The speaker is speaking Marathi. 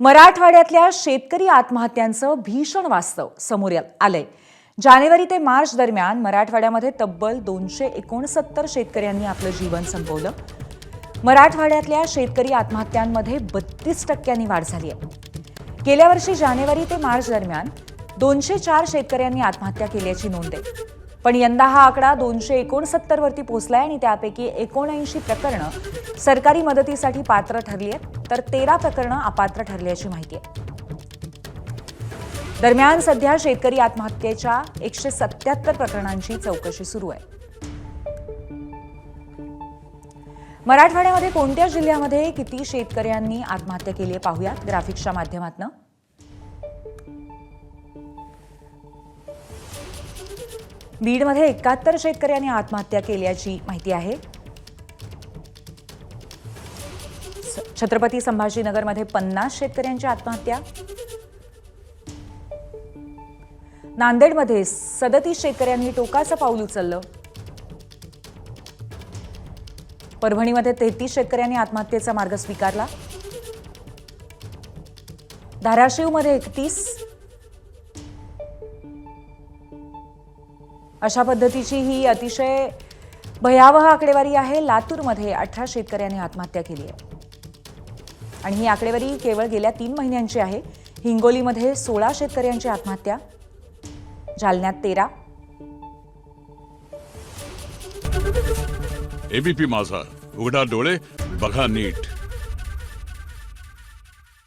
मराठवाड्यातल्या शेतकरी आत्महत्यांचं भीषण वास्तव समोर आलंय। जानेवारी ते मार्च दरम्यान मराठवाड्यामध्ये तब्बल 269 शेतकऱ्यांनी आपलं जीवन संपवलं। मराठवाड्यातल्या शेतकरी आत्महत्यांमध्ये 32% वाढ झाली आहे। गेल्या वर्षी जानेवारी ते मार्च दरम्यान 204 शेतकऱ्यांनी आत्महत्या केल्याची नोंद आहे। पण यंदा हा आकडा 269 वरती पोहोचलाय आणि त्यापैकी 79 प्रकरणं सरकारी मदतीसाठी पात्र ठरली आहेत, तर 13 प्रकरणं अपात्र ठरल्याची माहिती आहे। दरम्यान सध्या शेतकरी आत्महत्येच्या 177 प्रकरणांची चौकशी सुरू आहे। मराठवाड्यामध्ये कोणत्या जिल्ह्यामध्ये किती शेतकऱ्यांनी आत्महत्या केली आहे पाहूयात ग्राफिक्सच्या माध्यमातून। बीडमध्ये 71 शेतकऱ्यांनी आत्महत्या केल्याची माहिती आहे। छत्रपती संभाजीनगरमध्ये 50 शेतकऱ्यांची आत्महत्या। नांदेडमध्ये 37 शेतकऱ्यांनी टोकाचं पाऊल उचललं। परभणीमध्ये 33 शेतकऱ्यांनी आत्महत्येचा मार्ग स्वीकारला। धाराशिवमध्ये 31। अशा पद्धतीची ही अतिशय भयावह आकडेवारी आहे। लातूरमध्ये 18 शेतकऱ्यांनी आत्महत्या केली आहे आणि ही आकडेवारी केवळ गेल्या 3 महिन्यांची आहे। हिंगोलीमध्ये 16 शेतकऱ्यांची आत्महत्या, जालन्यात 13। एबीपी माझा, उघडा डोळे बघा नीट।